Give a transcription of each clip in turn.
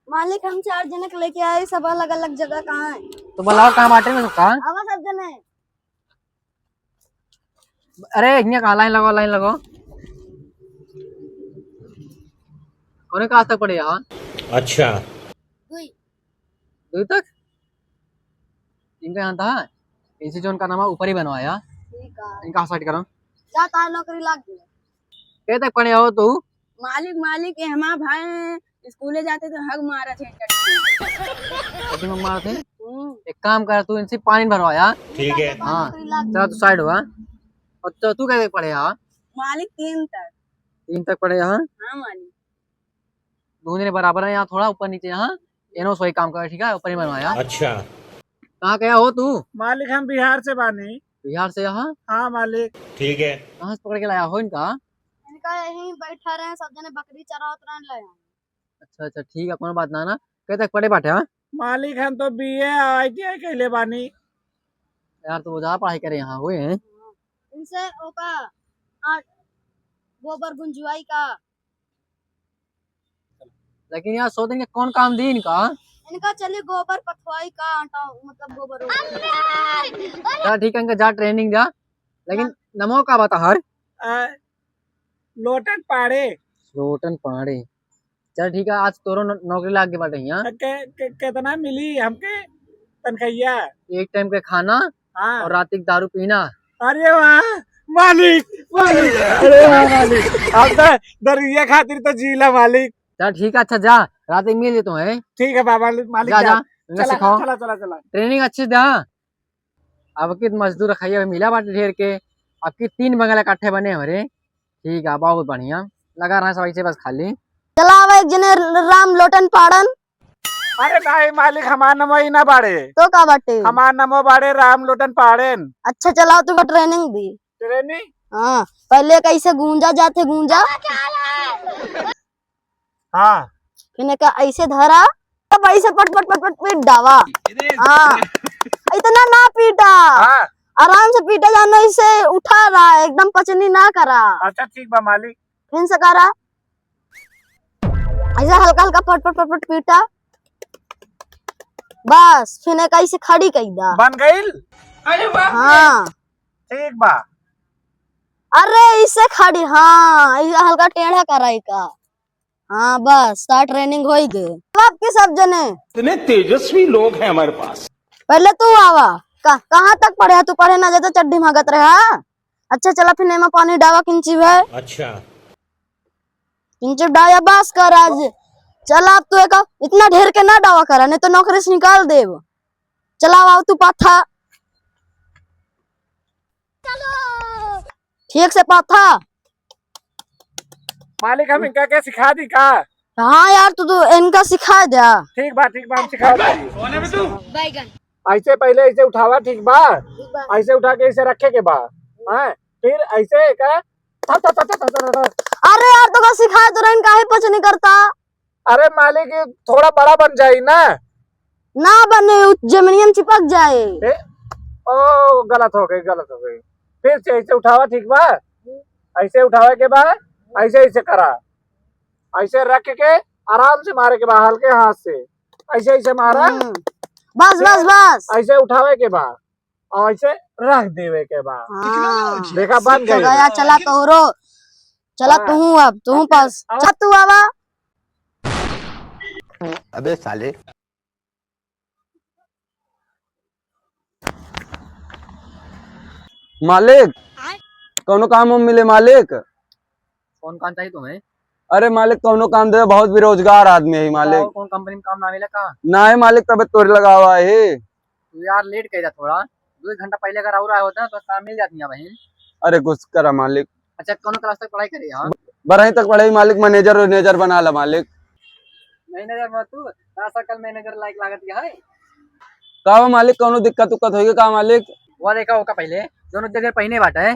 मालिक हम 4 जने को लेके आए, सब अलग अलग जगह कहाँ है। तो बुलाओ कहाँ बांटे में कहाँ। आवा सब जने। अरे यहाँ कहाँ लाइन लगो उन्हें कहाँ तक पड़े यहाँ। अच्छा दुई दूर तक इनका यहाँ था। इसी जो उनका नाम है ऊपर ही बनवाया। ठीक है, इनका साइड करो। जा तार नौकरी लग गई। क्या तक पढ़े हो तू। मालिक मालिक ये हमारा भाई स्कूले जाते तो हग मारा थे। तो तुम मार थे। एक काम कर तू इनसे पानी भरवाया। ठीक है। हाँ चलो तू साइड हुआ। और तो तू क्या पढ़े यहाँ। मालिक 3 तक। 3 तक पढ़े यहाँ। हाँ मालिक। दोनों बराबर है यहाँ, थोड़ा ऊपर नीचे यहाँ। इनो सोई काम कर ठीक है, ऊपर ही बनवाया। अच्छा कहाँ गया हो तू। मालिक हम बिहार से बानी। बिहार से यहाँ। हाँ मालिक। ठीक है। कहाँ से पकड़ के लाया हो इनका। इनका यहीं बैठा रहे, सब जने बकरी चरावत रहे ले। अच्छा अच्छा ठीक है, कोनो बात ना ना। क्या तक पढ़े बाटे हाँ। मालिक हम तो BA ITI कहले बानी। यार तो वो ज्यादा पढ़ाई करे यहाँ हुए हैं। इनसे ओका गोबर गुंजवाई का। लेकिन यार सौ दिन के कौन काम दी इनका। इनका चलिए गोबर पथवाई का आटा, मतलब गोबर। यार ठीक है इनका जा ट्रेनिंग जा। लेकिन नमो का बता हर। लोटन पाड़े। रोटन पहाड़ी। चल ठीक है, आज तोरो नौकरी लाग के बाटे यहाँ। कितना मिली हमके तनखैया। एक टाइम के खाना हाँ। और रात की दारू पीना। अरे वाह मालिक मालिक। अरे वाह मालिक, अब तो दरिया खातिर तो जीला मालिक। चल ठीक है, अच्छा जा रात में मिल तो है। ठीक है बाबा मालिक। जा जा चला सिखाओ। चला चला चला। ट्रेनिंग अच्छी दा। अब की मजदूर रखाइए मिला बाटे ढेर के। अब की 3 बंगला इकट्ठे बने हमारे। ठीक है बहुत बढ़िया। लगा रहा है सवाई से बस खाली। चला आवे एक जने राम लोटन पाड़न। अरे नहीं मालिक, हमार नमो ही ना बाड़े। तो का बाटे। हमार नमो बाड़े राम लोटन पाड़ेन। अच्छा चलाओ, तुमको ट्रेनिंग दी। ट्रेनिंग। हाँ पहले कैसे गूंजा जाते गूंजा। हाँ फिर का ऐसे धरा, तब ऐसे पट पट पट पट पीट डावा। हाँ इतना ना पीटा। हाँ। आराम से पीटा जाना, इसे उठा रहा है, एकदम पचनी ना करा। अच्छा ठीक बा मालिक। फिर से करा ऐसा हल्का हल्का पट पट पट पट पीटा। बस फिर एक ऐसे खड़ी कई दा। बन गईल। अरे वाह। हाँ ठीक बा। अरे इससे खड़ी, हाँ ऐसा हल्का टेढ़ा कराई का। हाँ बस स्टार्ट ट्रेनिंग हो गए। आपके सब जने इतने तेजस्वी लोग हैं हमारे पास। पहले तू आवा। कहाँ तक पढ़े तू, पढ़े ना जाता चड्डी भागत रहा। अच्छा चला फिर नेमा पानी डावा किंची है। अच्छा किंची डाया बस कर आज। चला अब तू एक इतना ढेर के ना डावा करा, नहीं तो नौकरी से निकाल देव। चला आओ तू पाथा। ठीक से पाथा। मालिक हम इनका क्या सिखा दी का। हाँ यार तू इनका सिखा दे। ठीक बा हम सिखा दी। बैगन ऐसे पहले ऐसे उठावा। ठीक बा। ऐसे उठा के ऐसे रखे के बा। हाँ फिर ऐसे का। अरे यार तो सिखा तो रहा, काहे पच नहीं करता। अरे मालिक ये थोड़ा बड़ा बन जाये ना बने जमीनियम चिपक जाए। ओ गलत हो गई। फिर से ऐसे उठावा। ठीक बा। ऐसे उठावे के बाद ऐसे ऐसे करा। ऐसे रख के आराम से मारे के बाद हल्के हाथ से ऐसे ऐसे मारा। बस बस बस ऐसे उठावे के बाद और ऐसे रख देवे के बाद। हाँ। देखा बन गया। चला तोहरो, चला तू अब तू पास। चल तू आवा। अबे साले। मालिक कौनो काम मिले मालिक। कौन काम चाहिए तुम्हें। अरे मालिक कौनो काम दे, बहुत बेरोजगार आदमी है मालिक। कौन कंपनी में काम ना मिला का। ना है मालिक, तबीयत तोड़ लगा हुआ है। तू यार लेट कर जा थोड़ा। 2 घंटा पहले अगर और आया होता ना तो काम मिल जाती है बहन। अरे कुछ करा मालिक। अच्छा कौन क्लास तक पढ़ाई करे यहाँ। बरही तक पढ़ाई मालिक, मैनेजर बना ला मालिक। मैनेजर में तू कल मैनेजर लायक लागत है। का मालिक कौनो दिक्कत उक्कत होगी का मालिक। वो देखा होगा पहले दोनों जगह पहने बाटा है।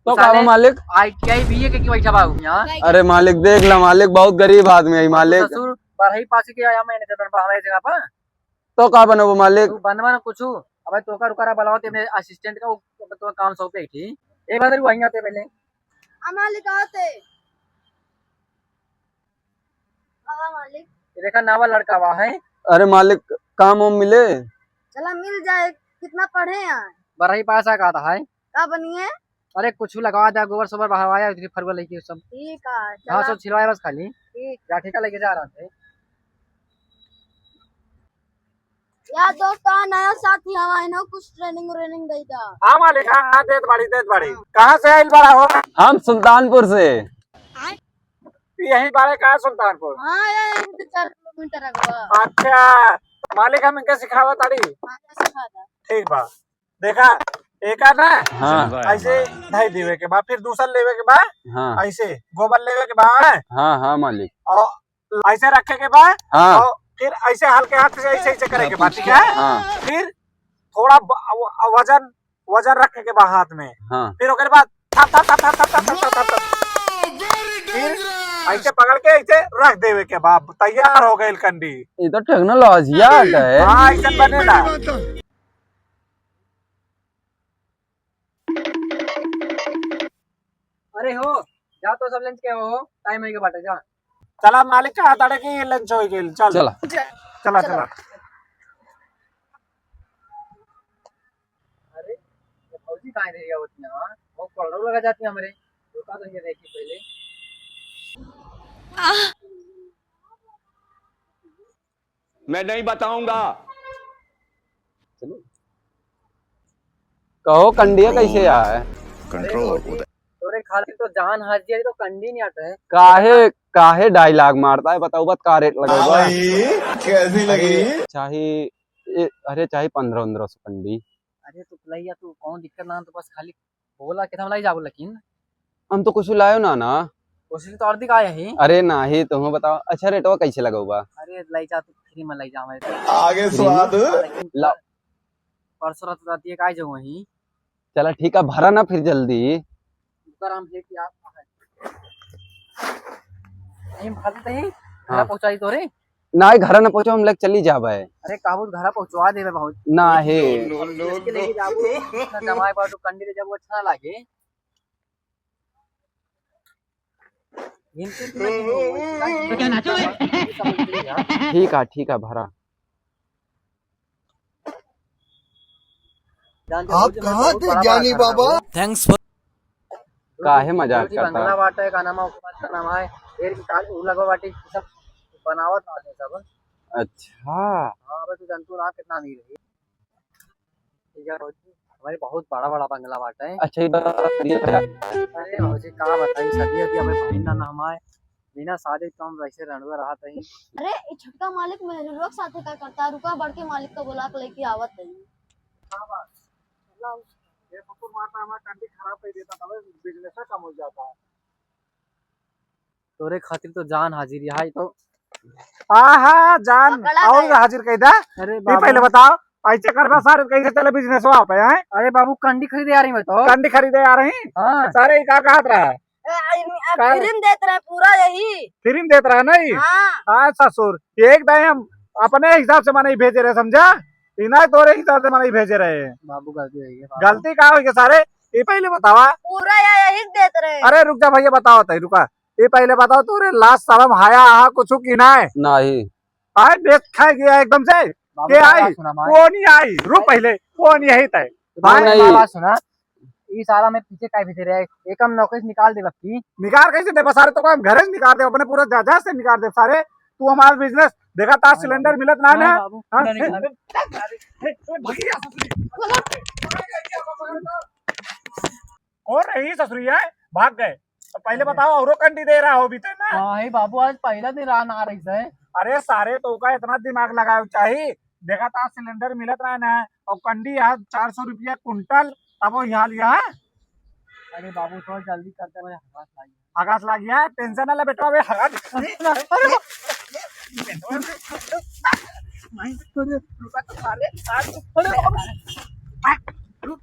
तो का मालिक ITI BA के बैठा बाबू यहाँ। अरे मालिक देख ला मालिक, बहुत गरीब आदमी है मालिक। ससुर पढ़ाई पास के आया मैनेजर बन पा हमारे जगह पर। तो का बनो वो मालिक। तू बनवा ना कुछ। अब तो का रुका बुलाओ ते असिस्टेंट का तो काम सौंपे थी। एक बार वही आते पहले। मालिक आते हाँ मालिक। ये देखा नावा लड़का हुआ है। अरे मालिक काम वाम मिले? चला मिल जाए, कितना पढ़े यहाँ? बरही पासा का था है। का बनिए? अरे कुछ लगा दिया, गोबर सोबर बहावाया, इतनी फरवल लेके सब ठीक है हाँ चला। सब छिलवाया बस खाली। ठीक। जा ठेका लेके जा रहा थे। यार दोस्त नया साथी हमारे ना कुछ ट्रेनिंग व्रेनिंग गई था। हाँ मालिक, हाँ देत बाड़ी। कहाँ से आइल बड़ा हो? हम सुल्तानपुर से। यही बाड़े कहाँ सुल्तानपुर? हाँ यार 4 किलोमीटर अगवा। अच्छा मालिक हम इनके सिखावा ताड़ी। हाँ सिखा था। ठीक बा। देखा एक ना हाँ ऐसे धाई देवे के बाद फिर दूसरा लेवे के बाद हाँ ऐसे गोबर लेवे के बाद हाँ हाँ मालिक। और ऐसे रखे के बाद हाँ और फिर ऐसे हल्के हाथ से ऐसे करे के बाद, ठीक है? हाँ फिर थोड़ा वजन वजन रखे के बाद हाथ में, हाँ फिर ओकर बाद थप थप थप थप थप थप थप थप फिर ऐसे पकड़ के ऐसे रख देवे के बाद तैयार हो गई कंडी। ये तो टेक्नोलॉजी है। हाँ ऐसे बनेला। अरे हो जा तो सब लंच के हो, टाइम है के बाटे जा। चला मालिक का हाथ की लंच हो गई। चल चला चला चला। अरे ये फौजी कहाँ दे गया होती है? वो कलर लगा जाती है हमारे। रुका तो ये देखिए पहले। मैं नहीं बताऊंगा। कहो कंडिया कैसे आया? तोरे खाली तो जान हाजिर तो कंडी नहीं आता है। काहे काहे डायलॉग मारता है बताओ बत का रेट लगेगा? कैसी लगी? अरे चाहे 1500 कंडी। अरे तो भैया तू कौन दिक्कत ना, तो बस खाली बोला कितना लाई जाओ, लेकिन हम तो कुछ लायो ना। कोशिश तो और दिखाया ही। अरे नहीं तुम बताओ। अच्छा रेटवा कैसे लगोगा? अरे लाई जा तू फ्री में लाई जा हमारे। आगे स्वाद। ला परसों रात जाती है काय जगह ही। चला ठीक है भरा ना फिर जल्दी। आराम से कि आप नहीं भागते ही घर पहुंचाई तो रे। ना घर न पहुंचो हम लोग चली जाबे। अरे काबू घर पहुंचवा देवे बहुत ना है इसके लेके जाबू इतना दवाई बाटू कंडी ले जाबू अच्छा ना लागे। ठीक है भरा। आप कहाँ थे ज्ञानी बाबा? थैंक्स काहे मजाक करता बंगला है? बाटा है का नाम का नाम है ढेर की काल लगा बाटी सब बनावत ना सब। अच्छा हां बस जनतु ना कितना नहीं रही। ठीक है हमारे बहुत बड़ा बड़ा बंगला बाटा है। अच्छा अरे मुझे का बताई सदी हमें बहन ना नाम है बिना शादी तो हम वैसे रहने रहा था। अरे ये छोटका मालिक मेरे लोग साथे का करता, रुका बढ़ के मालिक का बुला के लेके आवत है। ये पकुर मारता हमारा कंडी खराब कर देता था, बिजनेस कम हो जाता है। तोरे खातिर तो जान हाजिर है तो। हाँ जान पकड़ा और गया। हाजिर कह दा। अरे ये बाबू पहले बताओ ऐसे करना सारे कैसे चले बिजनेस वहाँ पे है? अरे बाबू कंडी खरीदे आ रही मैं तो। कंडी खरीदे आ रही हाँ सारे का कहत रहा है? फिल्म देते रहे पूरा यही। फिल्म देत रहा नहीं। हाँ हाँ ससुर एक टाइम अपने हिसाब से मने भेजे रहे, समझा? इना तोरे हिसाब से मने भेजे रहे। बाबू गलती हो गई। गलती का हो सारे? ये पहले बतावा। पूरा यही देते रहे। अरे रुक जा भैया बताओ तय रुका। ये पहले बताओ तोरे लास्ट शर्म हाया आहा कुछ की ना है? नहीं आए देख खा गया एकदम से के आई वो नहीं आई। रुक पहले वो नहीं यही तय बात सुना ये सारा में पीछे काय पीछे रहे एकम नौकरी से निकाल दे बक्की। निकाल कैसे दे सारे तो हम घर से निकाल दे अपने पूरा जहाज से निकाल दे सारे। तू हमारा बिजनेस देखा था सिलेंडर मिलत ना ना। कौन नहीं ससुरी है भाग गए। तो पहले बताओ औरो कंडी दे रहा हो भी ना। हाँ बाबू आज पहला दिन रहा आ रही है। अरे सारे तो का इतना दिमाग लगाया चाहिए। देखा था सिलेंडर मिलत रहा ना और कंडी यहाँ 400 रुपया कुंटल। अब वो यहाँ लिया है। अरे बाबू थोड़ा जल्दी करते मैं आकाश लग गया टेंशन ना ले बेटा। अबे रुक